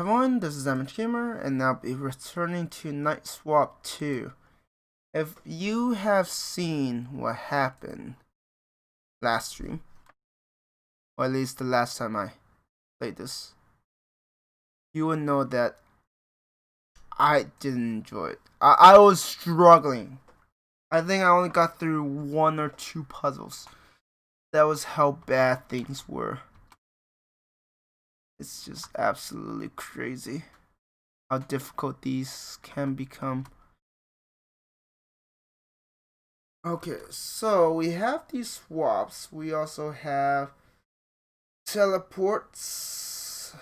everyone, this is Damage Gamer, and I'll be returning to Night Swap 2. If you have seen what happened last stream, or at least the last time I played this, you will know that I didn't enjoy it. I was struggling. I think I only got through 1 or 2 puzzles. That was how bad things were. It's just absolutely crazy how difficult these can become. Okay, so we have these swaps. We also have teleports.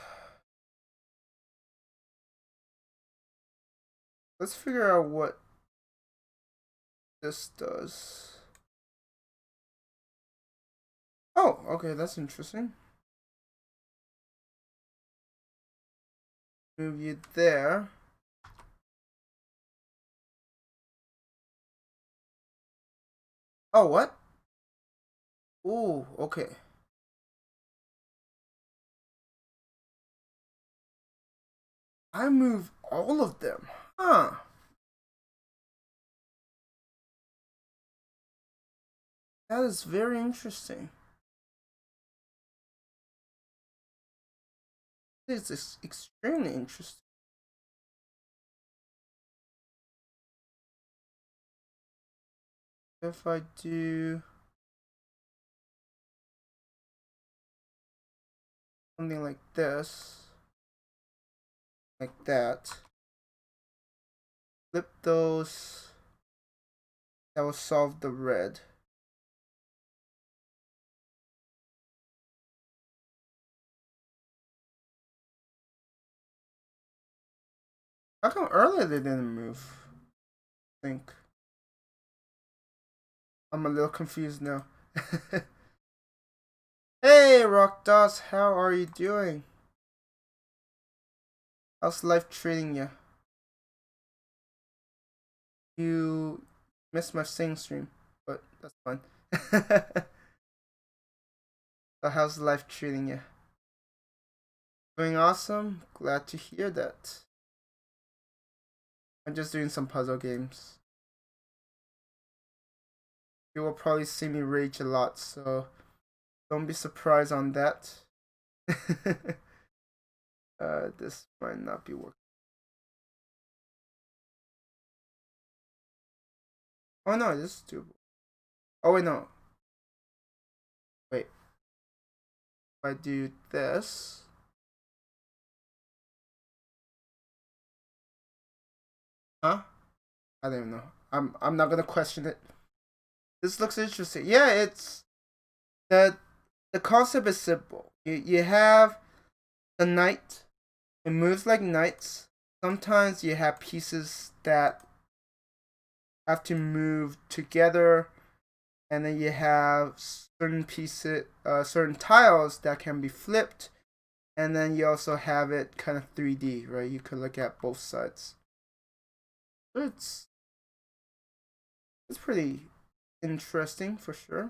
Let's figure out what this does. Oh, okay, that's interesting. Move you there. Oh, what? Ooh, okay. I move all of them. Huh. That is very interesting. This is extremely interesting. If I do something like this, like that, flip those, that will solve the red. How come earlier they didn't move? I think. I'm a little confused now. Hey, Rock Dots, how are you doing? How's life treating you? You missed my sing stream, but that's fine. So how's life treating you? Doing awesome? Glad to hear that. I'm just doing some puzzle games. You will probably see me rage a lot, so don't be surprised on that. This might not be working. Oh no, this is doable. Oh wait, no. Wait. If I do this. Huh? I don't even know. I'm not gonna question it. This looks interesting. Yeah, it's the concept is simple. You have the knight. It moves like knights. Sometimes you have pieces that have to move together, and then you have certain pieces, certain tiles that can be flipped, and then you also have it kind of 3D, right? You can look at both sides. It's it's pretty interesting for sure.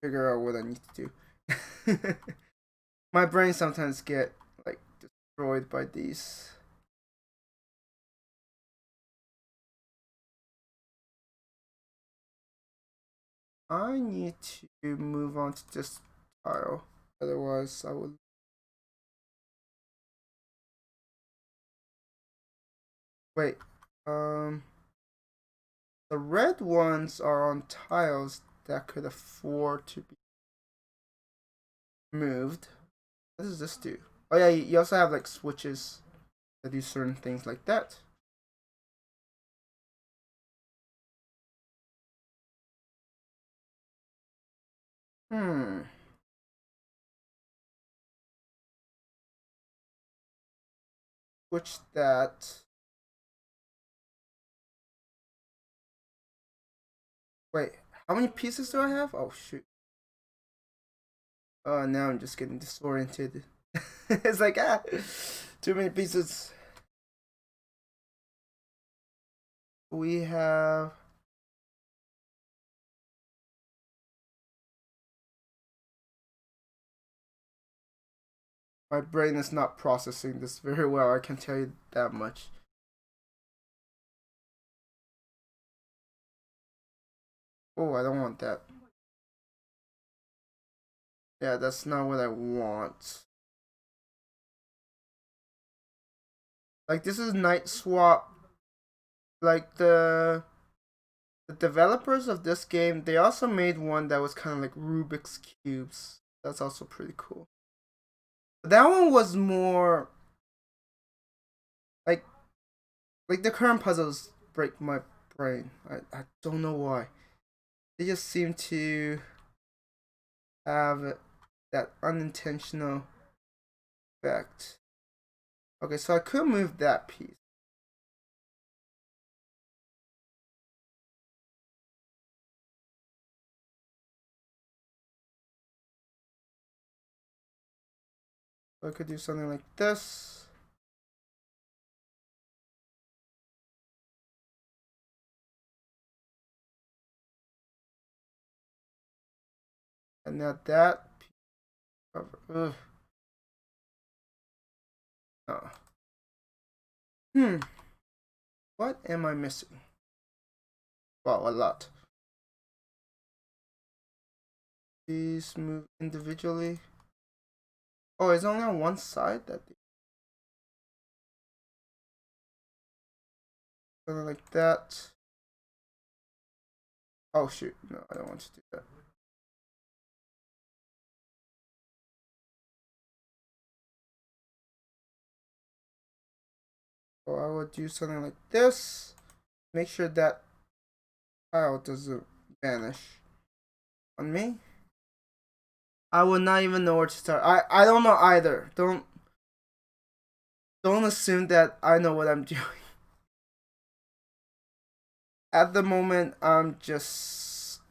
Figure out what I need to do. My brain sometimes get like destroyed by these. I need to move on to this tile. Otherwise, I would. Wait. Um. The red ones are on tiles that could afford to be moved. What does this do? Oh yeah, you also have like switches that do certain things like that. Hmm. Switch that. Wait, how many pieces do I have? Oh shoot. Oh, now I'm just getting disoriented. It's like too many pieces. We have. My brain is not processing this very well, I can tell you that much. Oh, I don't want that. Yeah, that's not what I want. Like, this is Night Swap. Like, the developers of this game, they also made one that was kind of like Rubik's Cubes. That's also pretty cool. But that one was more like the current puzzles break my brain. I don't know why. They just seem to have that unintentional effect. Okay, so I could move that piece. So I could do something like this. And now that piece. Ugh. Oh. What am I missing? Well, a lot. These move individually. Oh, it's only on one side that something like that. Oh shoot, no, I don't want to do that. So I will do something like this. Make sure that tile doesn't vanish on me. I will not even know where to start. I don't know either. Don't assume that I know what I'm doing. At the moment, I'm just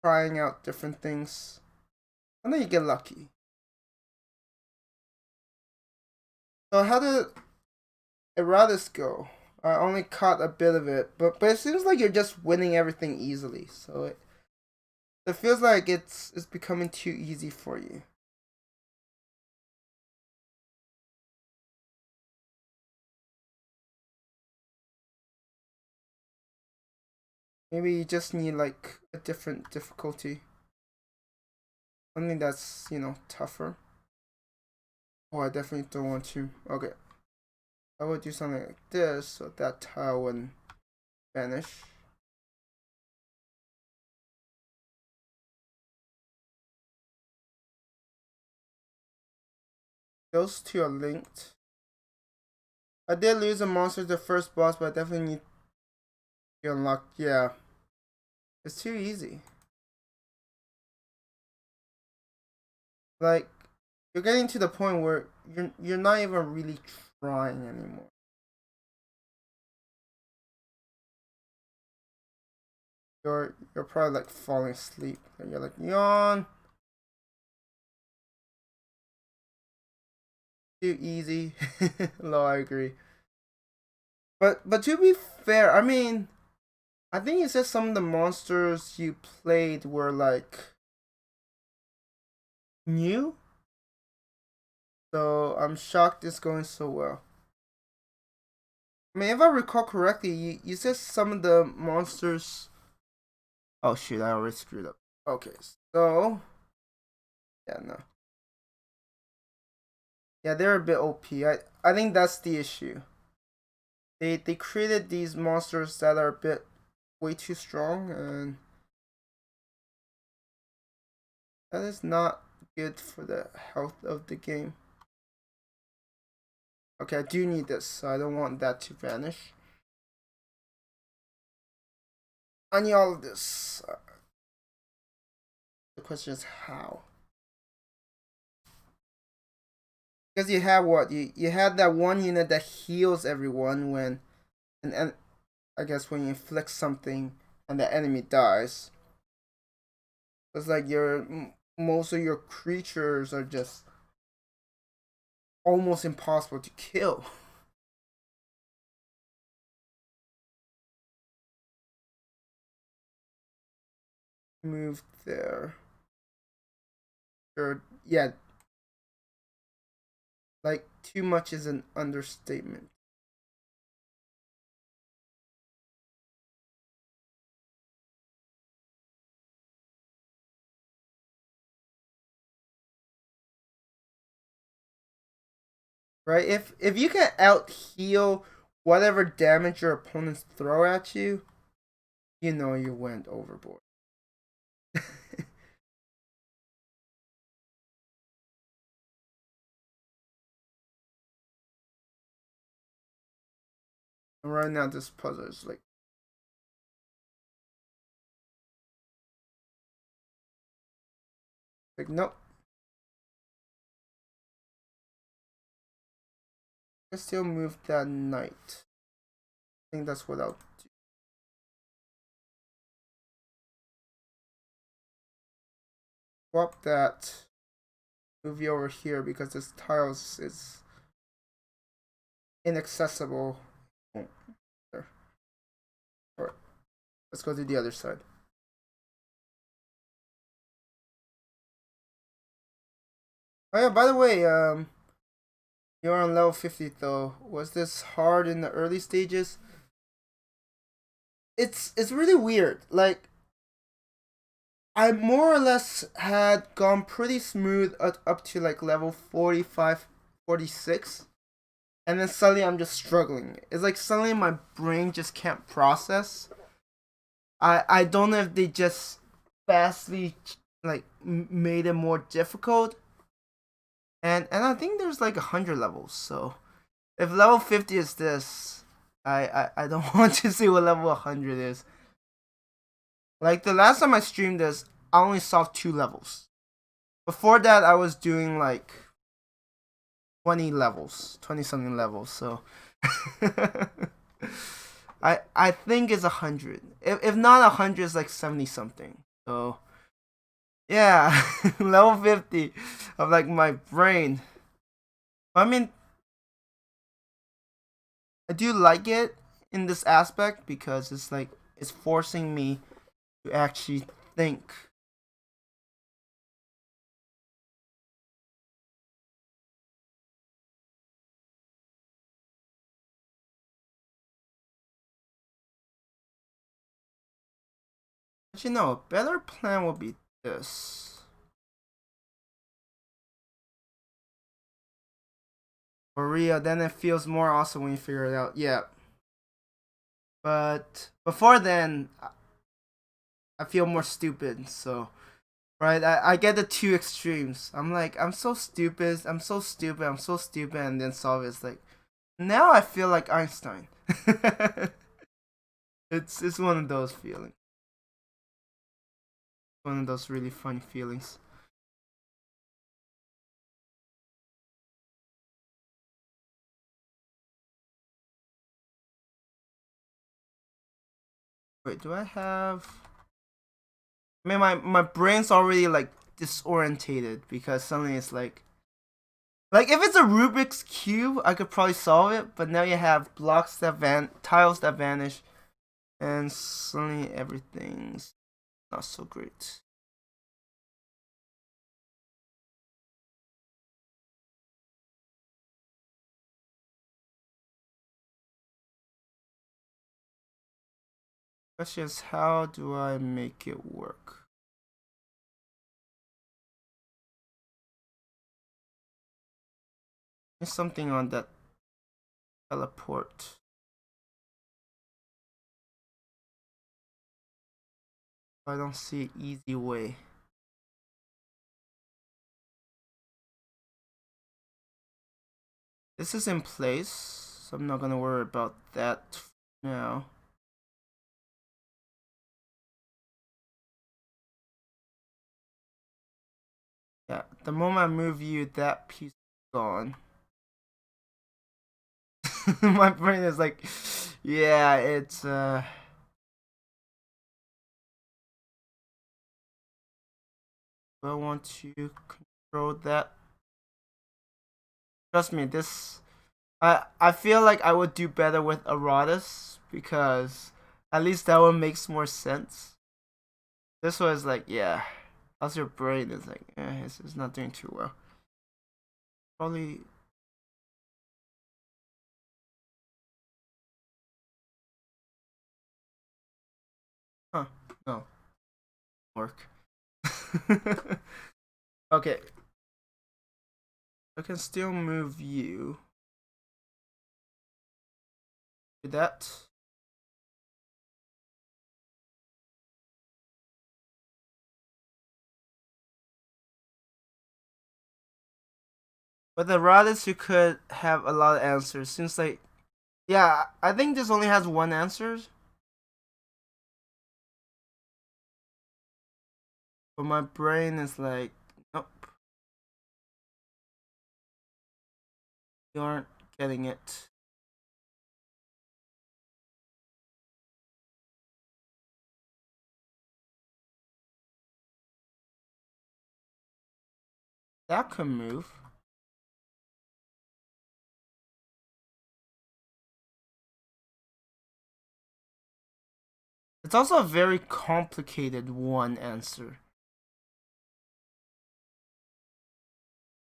trying out different things. And then you get lucky. So how did Erratus go? I only caught a bit of it, but it seems like you're just winning everything easily. So it feels like it's becoming too easy for you. Maybe you just need like a different difficulty. Something that's, tougher. Oh, I definitely don't want to. Okay. I would do something like this so that tile wouldn't vanish. Those two are linked. I did lose a monster the first boss, but I definitely need to unlock. Yeah. It's too easy. Like, you're getting to the point where you're not even really trying anymore. You're probably like falling asleep. And you're like, yawn. Too easy. No, I agree. But to be fair, I mean, I think you said some of the monsters you played were like new. So I'm shocked it's going so well. I mean, if I recall correctly, you said some of the monsters. Oh shoot! I already screwed up. Okay, so yeah, no, yeah, they're a bit OP. I think that's the issue. They created these monsters that are a bit way too strong, and that is not good for the health of the game. Okay, I do need this, so I don't want that to vanish. I need all of this. The question is how. Because you have what? You have that one unit that heals everyone when and I guess when you inflict something and the enemy dies. It's like most of your creatures are just almost impossible to kill. Move there. Sure. Yeah. Like, too much is an understatement. Right? If you can out heal whatever damage your opponents throw at you, you know you went overboard. And right now, this puzzle is like nope. I still move that knight. I think that's what I'll do. Swap that. Move you over here because this tiles is inaccessible. Oh, there. Alright, let's go to the other side. Oh yeah, by the way, you're on level 50 though. Was this hard in the early stages? It's really weird. Like, I more or less had gone pretty smooth up to like level 45, 46. And then suddenly I'm just struggling. It's like suddenly my brain just can't process. I don't know if they just vastly like made it more difficult. And I think there's like 100 levels. So if level 50 is this, I don't want to see what level 100 is. Like the last time I streamed this, I only saw 2 levels. Before that, I was doing like 20 levels, 20 something levels. So I think it's 100. If not 100, it's like 70 something. So yeah, level 50 of like my brain. I mean, I do like it in this aspect because it's like it's forcing me to actually think. But you know, a better plan would be this. For real, then it feels more awesome when you figure it out. Yeah. But before then, I feel more stupid. So, right, I get the two extremes. I'm like, I'm so stupid, I'm so stupid, I'm so stupid, and then solve it's like, now I feel like Einstein. It's one of those feelings. One of those really funny feelings. Wait, do I have? I mean, my brain's already like disorientated because suddenly it's like if it's a Rubik's cube, I could probably solve it. But now you have blocks that tiles that vanish, and suddenly everything's not so great. Question is, how do I make it work? There's something on that teleport. I don't see an easy way. This is in place, so I'm not gonna worry about that now. Yeah, the moment I move you, that piece is gone. My brain is like, yeah, it's I want to control that. Trust me, this I feel like I would do better with Aratus because at least that one makes more sense. This one is like, yeah, how's your brain? Is like, it's not doing too well. Probably No, work. Okay. I can still move you. Do that. But the Raditz, you could have a lot of answers. Since like, yeah, I think this only has one answer. But my brain is like, nope, you aren't getting it. That could move. It's also a very complicated one answer.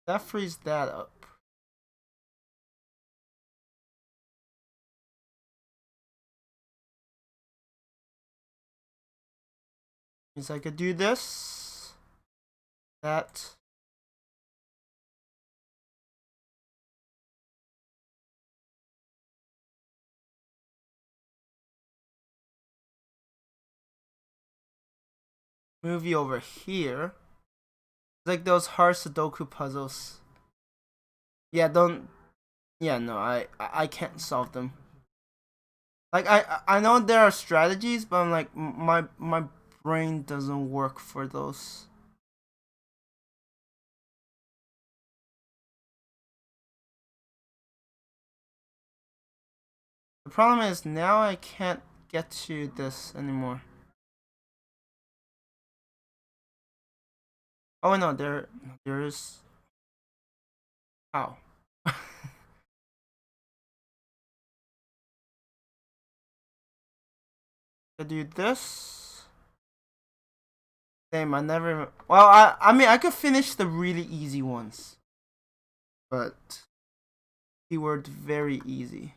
That frees that up. Means I could do this. That. Move you over here. Like those hard Sudoku puzzles. Yeah, don't. Yeah, no, I can't solve them. Like I know there are strategies, but I'm like my brain doesn't work for those. The problem is now I can't get to this anymore. Oh no, there is. How? I do this. Same. I never. Well, I mean I could finish the really easy ones, but keyword very easy.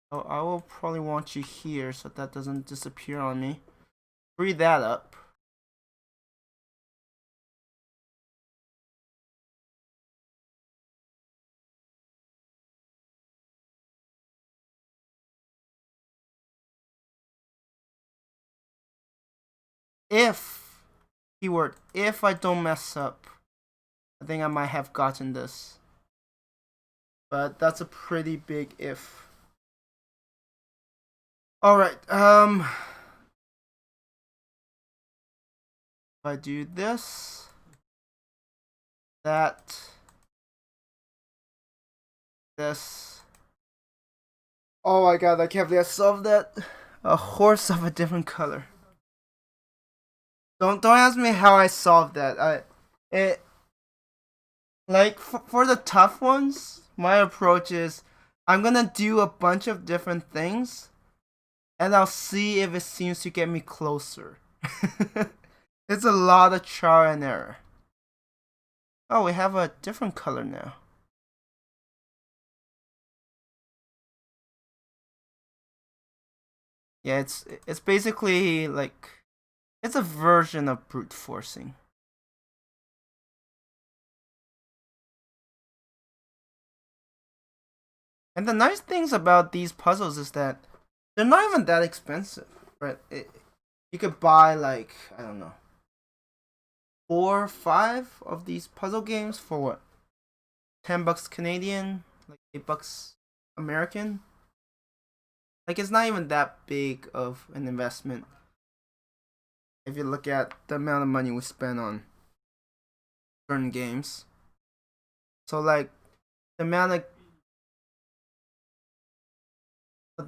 Oh, I will probably want you here so that doesn't disappear on me. Free that up. If keyword if I don't mess up, I think I might have gotten this. But that's a pretty big if. Alright, if I do this, that, this. Oh my god, I can't believe I solved that. A horse of a different color. Don't ask me how I solved that. It like for the tough ones, my approach is I'm gonna do a bunch of different things and I'll see if it seems to get me closer. It's a lot of trial and error. Oh, we have a different color now. Yeah, it's basically like it's a version of brute forcing. And the nice things about these puzzles is that they're not even that expensive, right? You could buy like I don't know 4 or 5 of these puzzle games for what $10 Canadian, like $8 American. Like it's not even that big of an investment if you look at the amount of money we spend on certain games. So like the amount of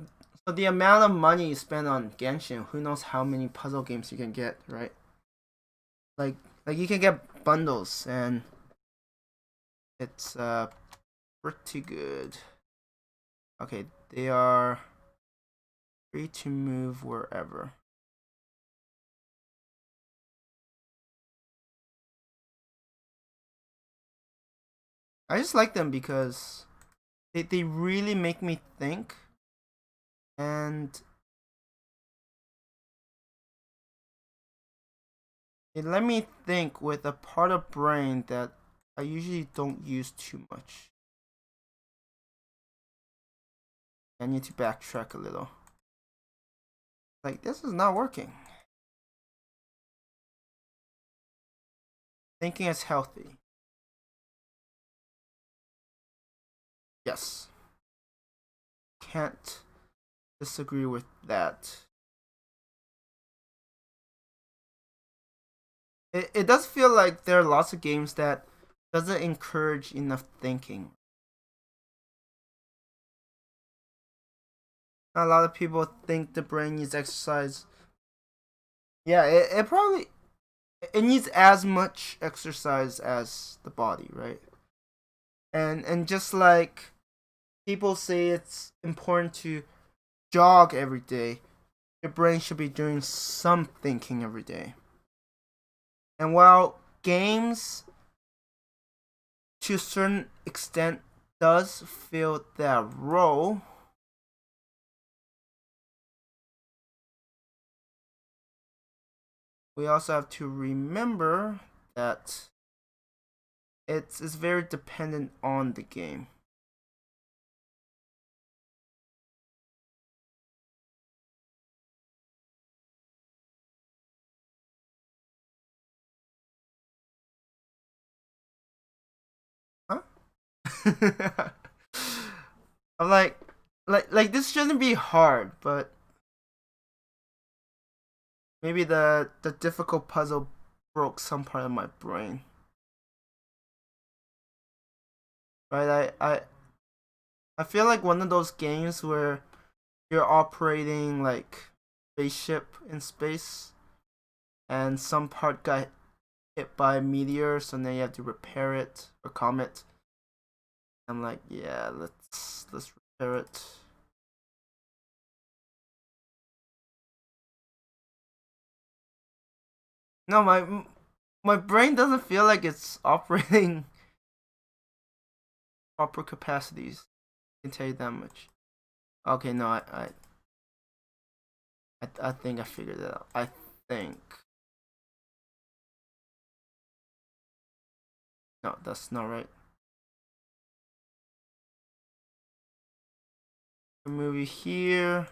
so the amount of money you spend on Genshin, who knows how many puzzle games you can get, right? Like you can get bundles and it's pretty good. Okay, they are free to move wherever. I just like them because they really make me think, and it let me think with a part of brain that I usually don't use too much. I need to backtrack a little. Like, this is not working. Thinking is healthy. Yes. Can't disagree with that. It does feel like there are lots of games that doesn't encourage enough thinking. A lot of people think the brain needs exercise. Yeah, it probably it needs as much exercise as the body, right? And just like people say it's important to jog every day, your brain should be doing some thinking every day. And while games to a certain extent does fill that role, we also have to remember that it's very dependent on the game. Huh? I'm like this shouldn't be hard, but maybe the difficult puzzle broke some part of my brain. Right? I feel like one of those games where you're operating like spaceship in space and some part got hit by a meteor, so now you have to repair it or comet. I'm like, yeah, let's repair it. No, my brain doesn't feel like it's operating proper capacities. I can tell you that much. Okay, no, I think I figured it out. I think no, that's not right. The movie here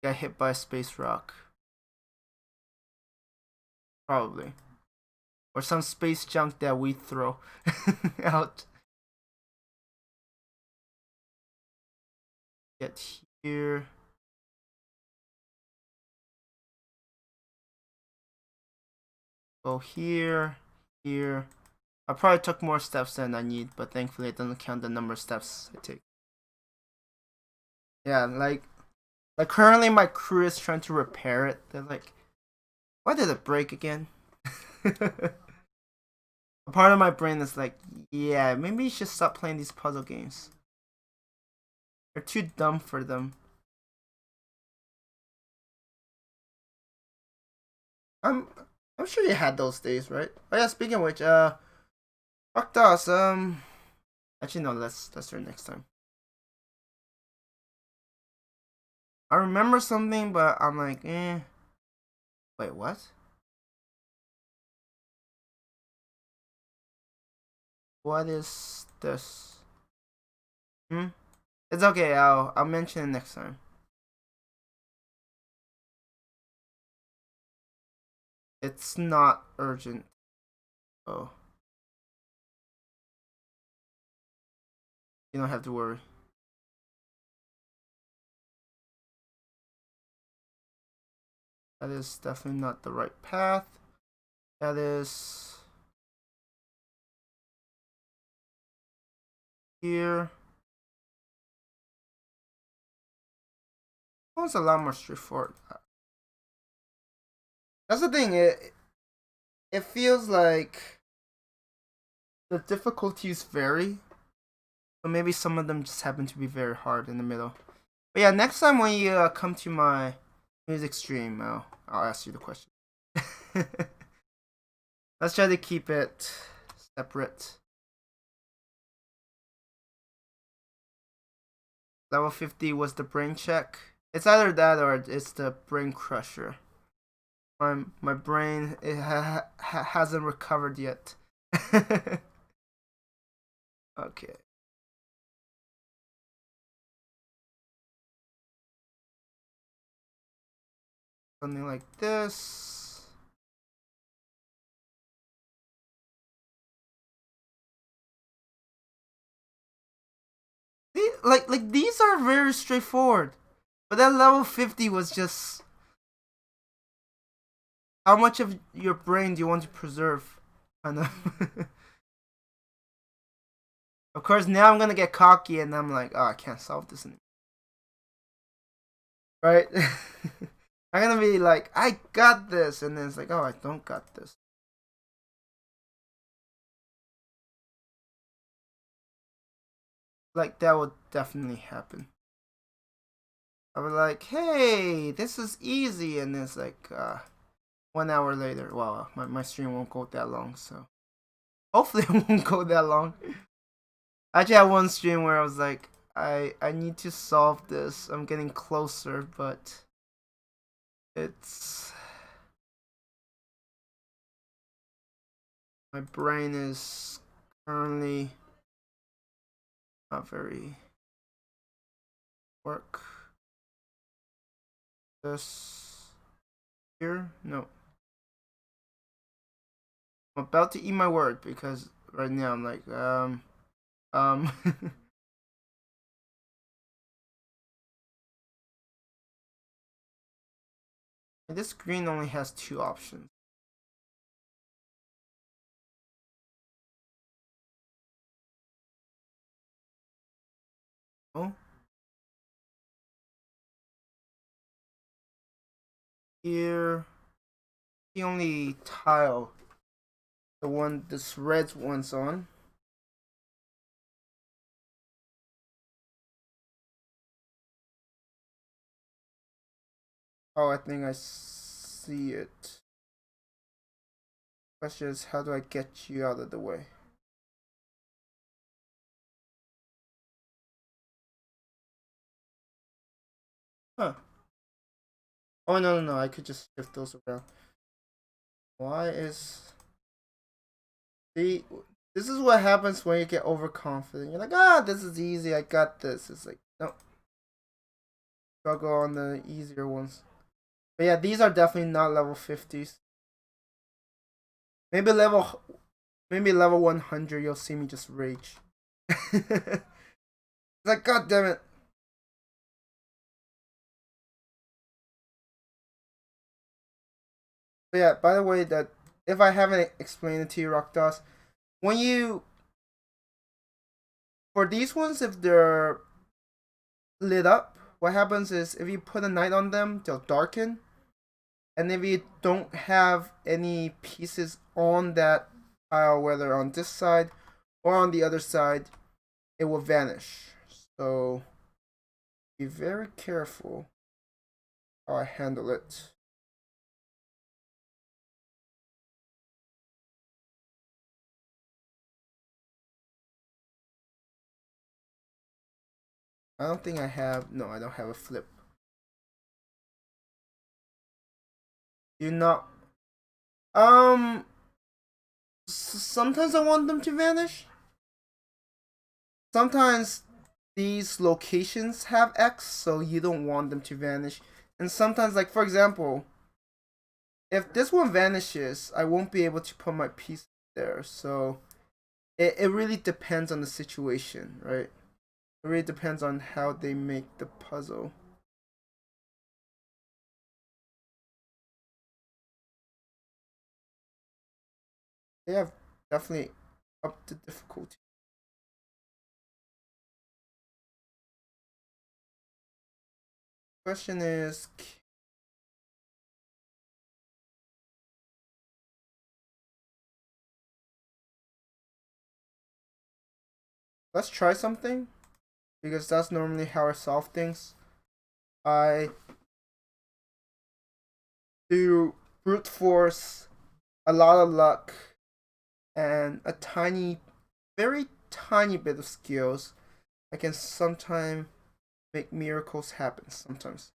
got hit by a space rock, probably, or some space junk that we throw out. Get here. Go here, here. I probably took more steps than I need, but thankfully it doesn't count the number of steps I take. Yeah, like currently my crew is trying to repair it. They're like, why did it break again? A part of my brain is like, yeah, maybe you should stop playing these puzzle games. They're too dumb for them. I'm I'm sure you had those days, right? Oh yeah, speaking of which, fuck us. Actually no, let's do it next time. I remember something, but I'm like, eh. Wait, what? What is this? Hmm. It's okay. I'll mention it next time. It's not urgent. Oh, you don't have to worry. That is definitely not the right path. That is here. Well, it's a lot more straightforward. That's the thing. It feels like the difficulties vary, but maybe some of them just happen to be very hard in the middle. But yeah, next time when you come to my music stream, I'll ask you the question. Let's try to keep it separate. Level 50 was the brain check. It's either that or it's the brain crusher. My brain hasn't recovered yet. Okay. Something like this. Like these are very straightforward. But that level 50 was just how much of your brain do you want to preserve? Kind of. Of course, now I'm gonna get cocky and I'm like, oh, I can't solve this anymore. Right? I'm gonna be like, I got this, and then it's like, oh, I don't got this. Like that would definitely happen. I was like, hey, this is easy, and it's like 1 hour later. Well, my stream won't go that long, so hopefully it won't go that long. I actually had one stream where I was like, I need to solve this. I'm getting closer, but it's my brain is currently not very work. This here? No. I'm about to eat my word because right now I'm like, this screen only has 2 options. Oh. Here, the only tile, the one this red one's on. Oh, I think I see it. Question is, how do I get you out of the way? Huh. Oh, no, I could just shift those around. Why is... See, this is what happens when you get overconfident. You're like, ah, this is easy, I got this. It's like, no. Struggle on the easier ones. But yeah, these are definitely not level 50s. Maybe level 100 you'll see me just rage. It's like, god damn it. But yeah, by the way, that if I haven't explained it to you, Rockdos, when you for these ones, if they're lit up, what happens is if you put a night on them, they'll darken. And if you don't have any pieces on that tile, whether on this side or on the other side, it will vanish. So be very careful how I handle it. I don't think I have. No, I don't have a flip. You not. Sometimes I want them to vanish. Sometimes these locations have X, so you don't want them to vanish. And sometimes, like for example, if this one vanishes, I won't be able to put my piece there. So it really depends on the situation, right? It really depends on how they make the puzzle. They have definitely upped the difficulty. Question is, let's try something because that's normally how I solve things. I do brute force, a lot of luck, and a tiny, very tiny bit of skills. I can sometimes make miracles happen sometimes.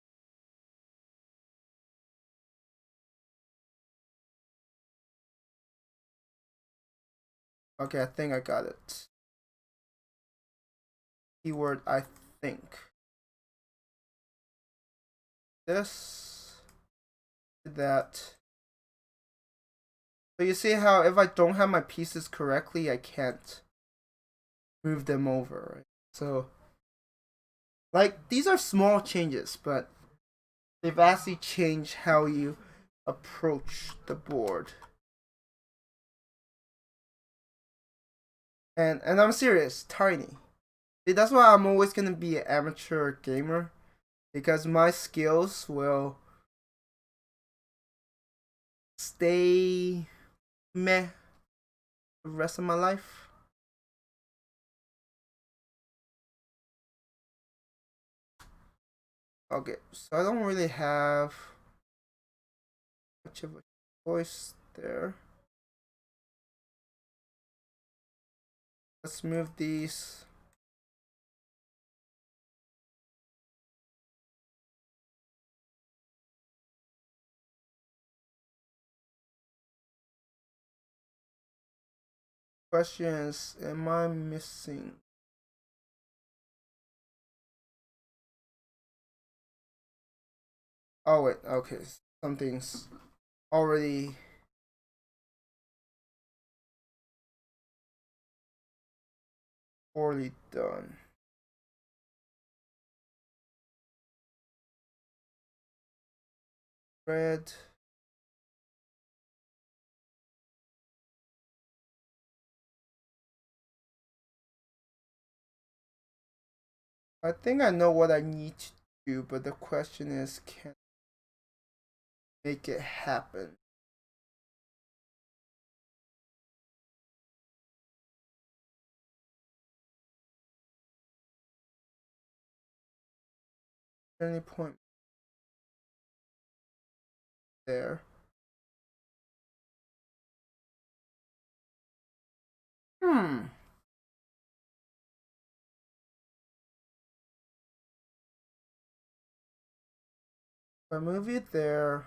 Okay, I think I got it. Keyword, I think. This, that. So you see how if I don't have my pieces correctly, I can't move them over, right? So, like, these are small changes, but they vastly change how you approach the board. And I'm serious, tiny. See, that's why I'm always gonna be an amateur gamer, because my skills will stay meh the rest of my life. Okay, so I don't really have much of a choice there. Let's move these. Questions, am I missing? Oh wait, okay. Something's already poorly done. Red. I think I know what I need to do, but the question is, can I make it happen? Any point there? Hmm. If I move it there,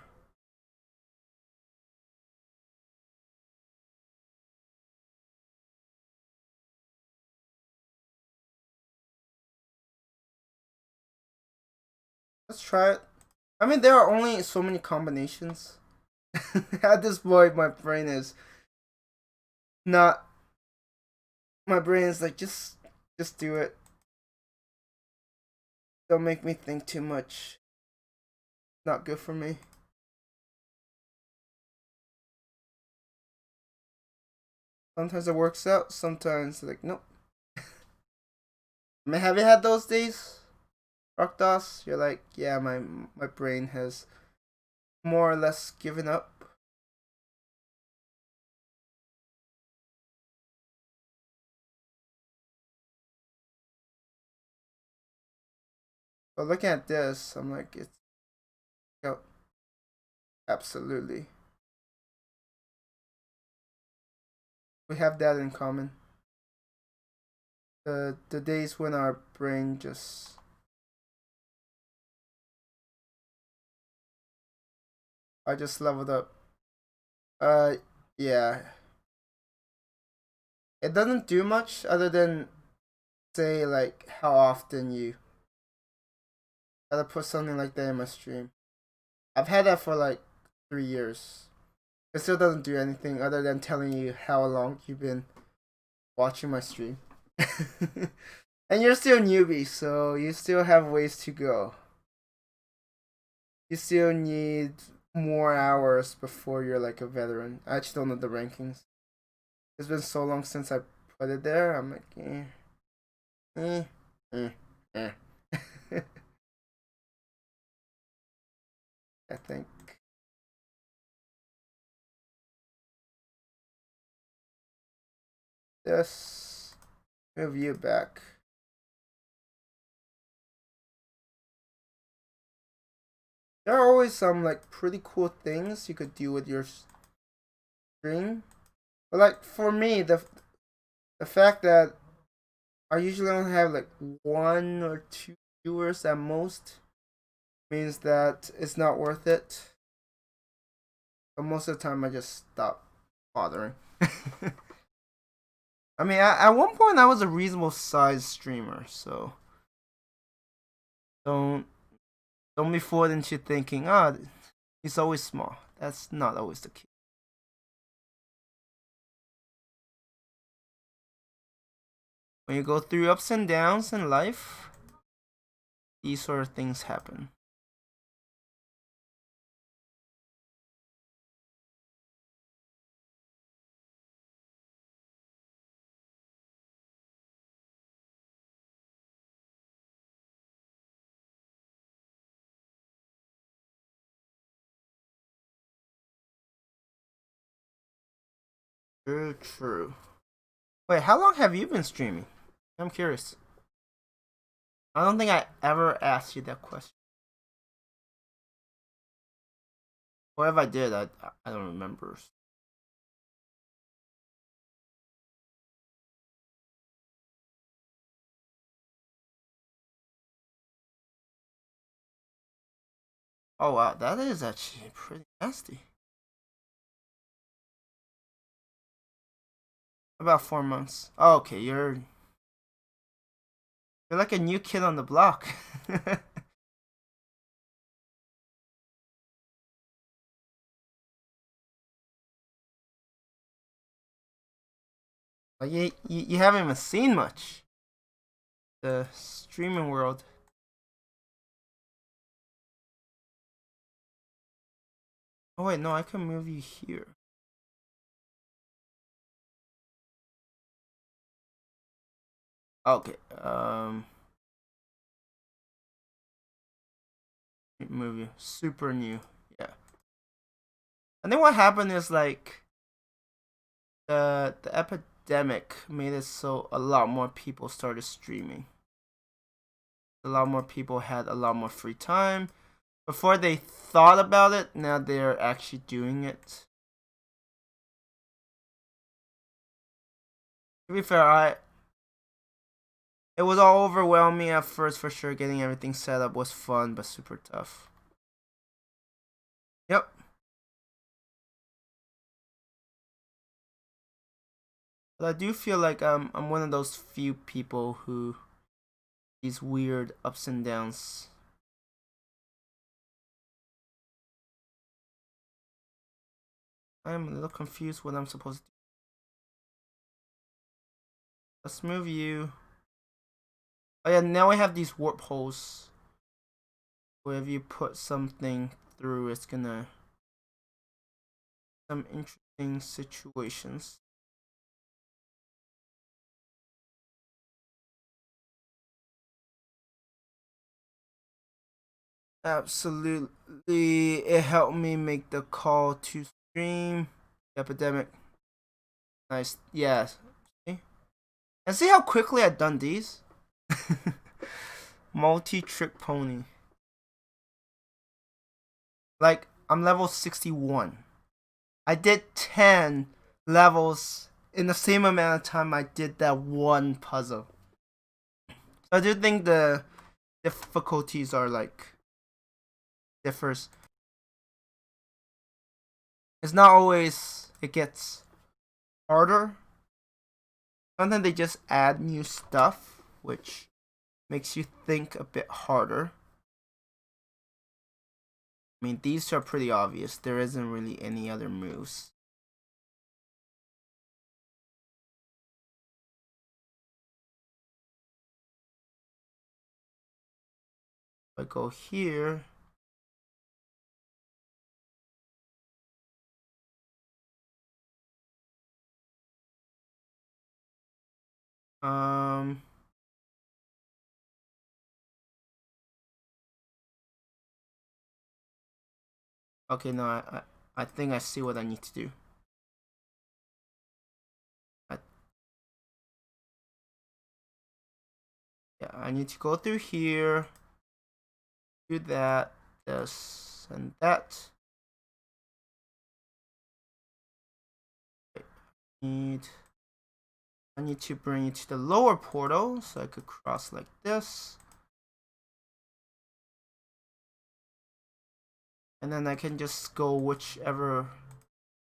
let's try it. I mean, there are only so many combinations. At this point, my brain is not. My brain is like, just do it. Don't make me think too much. Not good for me. Sometimes it works out. Sometimes like, nope. I mean, have you had those days, Rockdos? You're like, yeah, my brain has more or less given up. But looking at this, I'm like, it's oh, absolutely. We have that in common. The days when our brain just I just leveled up. Uh yeah. It doesn't do much other than say like how often you gotta put something like that in my stream. I've had that for like 3 years. It still doesn't do anything other than telling you how long you've been watching my stream. And you're still newbie, so you still have ways to go. You still need more hours before you're like a veteran. I actually don't know the rankings. It's been so long since I put it there. I'm like, eh, eh, eh. I think this move you back. There are always some like pretty cool things you could do with your string, but like for me, the fact that I usually only have like one or two viewers at most means that it's not worth it. But most of the time, I just stop bothering. I mean, at one point, I was a reasonable sized streamer, so don't don't be fooled into thinking, ah, oh, he's always small. That's not always the case. When you go through ups and downs in life, these sort of things happen. True, true. Wait, how long have you been streaming? I'm curious. I don't think I ever asked you that question. Or if I did, I don't remember. Oh wow, that is actually pretty nasty. About 4 months. Oh, okay, you're like a new kid on the block. Like you haven't even seen much. The streaming world. Oh wait, no, I can move you here. Okay, move you. Super new. Yeah. And then what happened is like the epidemic made it so a lot more people started streaming. A lot more people had a lot more free time. Before they thought about it, now they're actually doing it. To be fair, it was all overwhelming at first for sure. Getting everything set up was fun, but super tough. Yep. But I do feel like I'm one of those few people who these weird ups and downs. I'm a little confused what I'm supposed to do. Let's move you. Oh yeah, now we have these warp holes. Where if you put something through, it's gonna some interesting situations. Absolutely, it helped me make the call to stream. Epidemic, nice, yeah. See? And see how quickly I done these. Multi-trick pony. Like I'm level 61. I did 10 levels in the same amount of time I did that one puzzle. So I do think the difficulties are like differs. It's not always it gets harder. Sometimes they just add new stuff, which makes you think a bit harder. I mean, these are pretty obvious. There isn't really any other moves. If I go here, um, okay, no, I think I see what I need to do. I, yeah, I need to go through here, do that, this, and that. Need I need to bring it to the lower portal so I could cross like this. And then I can just go whichever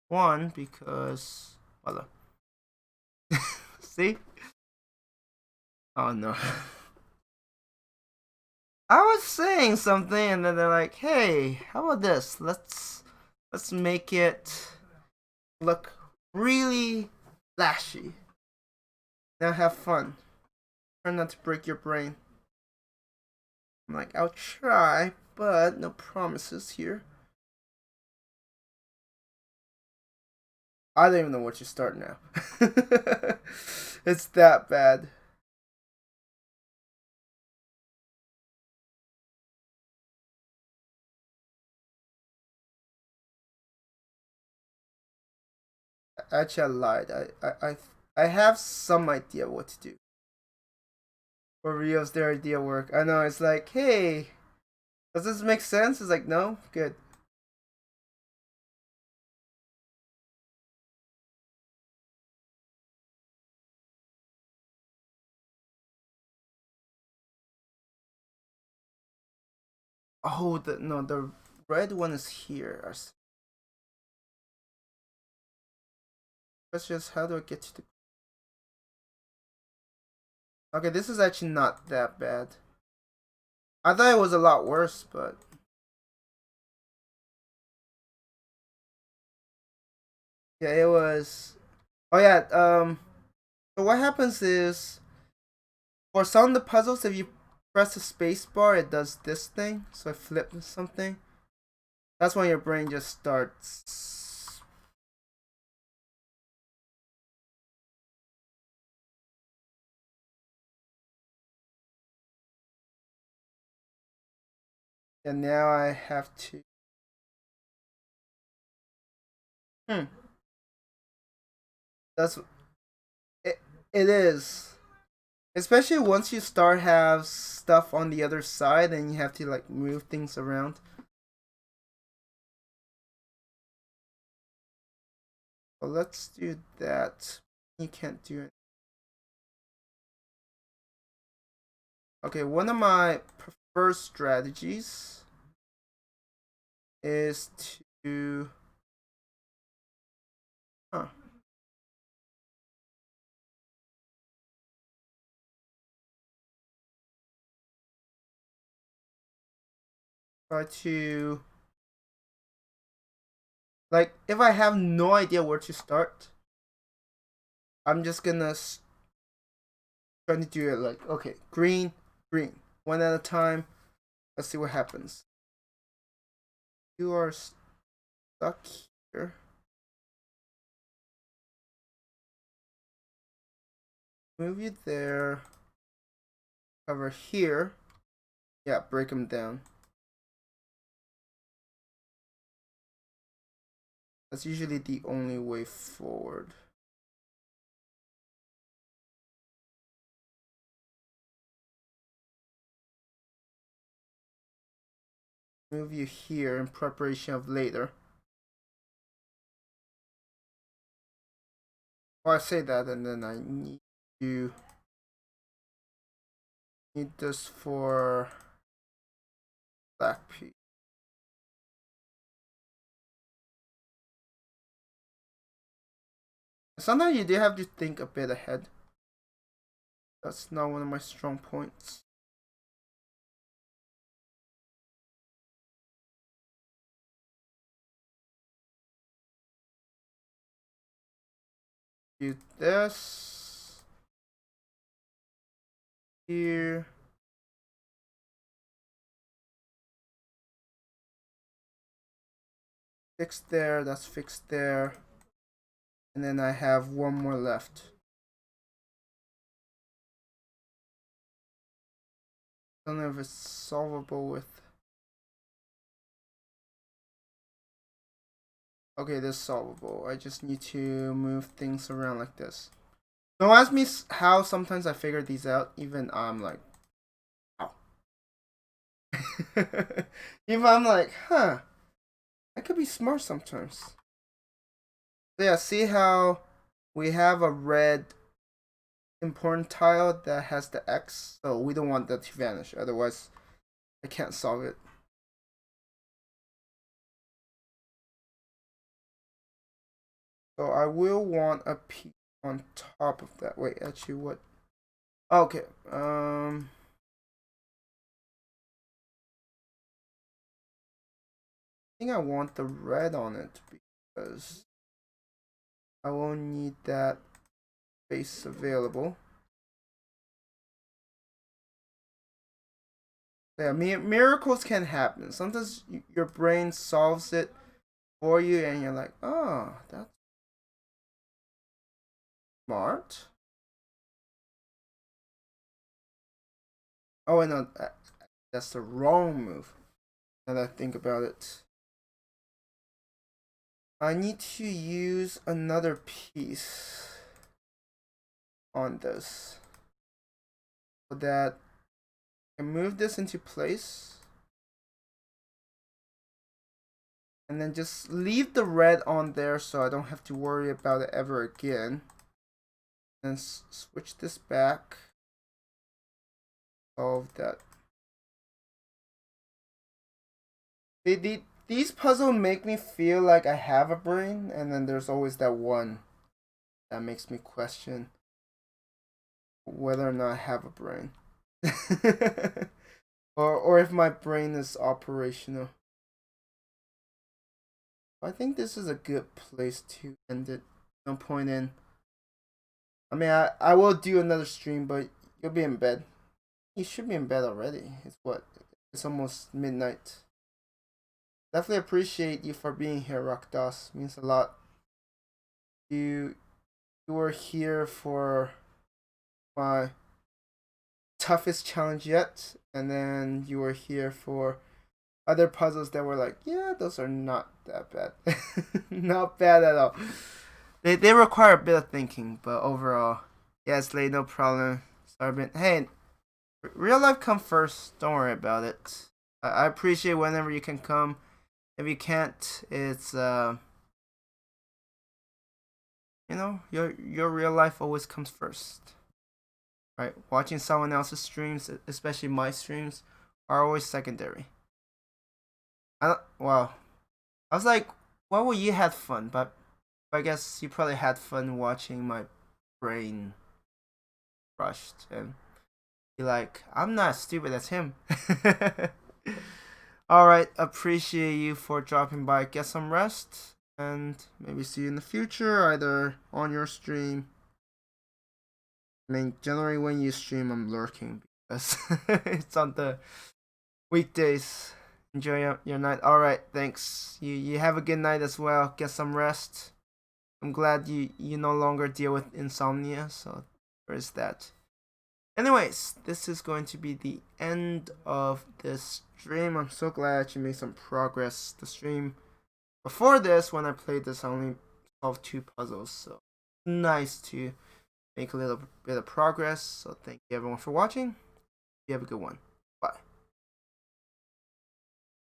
one because voila. See? Oh no. I was saying something and then they're like, hey, how about this? Let's make it look really flashy. Now have fun. Try not to break your brain. I'm like, I'll try, but no promises here. I don't even know where to start now. It's that bad. Actually, I lied. I have some idea what to do. For Rio's their idea work. I know, it's like, hey, does this make sense? It's like, no? Good. Oh, no, the red one is here. That's just, how do I get to the... Okay, this is actually not that bad. I thought it was a lot worse, but... Yeah, it was... Oh yeah, so what happens is, for some of the puzzles, if you press the space bar, it does this thing. So I flip something. That's when your brain just starts. And now I have to... Hmm. That's... It, it is. Especially once you start have stuff on the other side and you have to like move things around. Well, let's do that. You can't do it. Okay, one of my preferred strategies is to... Huh. Try to... Like, if I have no idea where to start, I'm just gonna try to do it like, okay, green, green. One at a time. Let's see what happens. You are stuck here. Move you there. Over here. Yeah, break them down. That's usually the only way forward. Move you here in preparation of later. Well, I say that and then I need this for black piece. Sometimes you do have to think a bit ahead. That's not one of my strong points. Do this here. Fixed there, that's fixed there. And then I have one more left. I don't know if it's solvable with... Okay, this is solvable. I just need to move things around like this. Don't ask me how sometimes I figure these out. Even I'm like, oh. Even I'm like, huh. I could be smart sometimes. So yeah, see how we have a red important tile that has the X, so we don't want that to vanish. Otherwise, I can't solve it. So I will want a piece on top of that. Wait, actually, what? Okay. I think I want the red on it because I won't need that space available. Yeah, miracles can happen. Sometimes your brain solves it for you, and you're like, "Oh, that's smart." Oh, and no, that's the wrong move. Now that I think about it, I need to use another piece on this so that I can move this into place, and then just leave the red on there so I don't have to worry about it ever again. And switch this back. Solve that. These puzzles make me feel like I have a brain, and then there's always that one that makes me question whether or not I have a brain. or if my brain is operational. I think this is a good place to end it. No point in. I mean, I will do another stream, but you'll be in bed. You should be in bed already. It's what? It's almost midnight. Definitely appreciate you for being here, Rakdos. Means a lot. You were here for my toughest challenge yet, and then you were here for other puzzles that were like, yeah, those are not that bad. Not bad at all. They require a bit of thinking, but overall, yes, Lay, no problem. Sorry, but hey, real life come first. Don't worry about it. I appreciate whenever you can come. If you can't, it's your real life always comes first. Right? Watching someone else's streams, especially my streams, are always secondary. Wow. I was like, why would you have fun? But I guess you probably had fun watching my brain crushed and be like, I'm not as stupid as him. Alright, appreciate you for dropping by. Get some rest and maybe see you in the future, either on your stream. I mean, generally when you stream, I'm lurking because it's on the weekdays. Enjoy your night. Alright, thanks. You have a good night as well. Get some rest. I'm glad you no longer deal with insomnia, so there's that. Anyways, this is going to be the end of this stream. I'm so glad you made some progress. The stream before this, when I played this, I only solved 2 puzzles, so nice to make a little bit of progress. So thank you everyone for watching. You have a good one.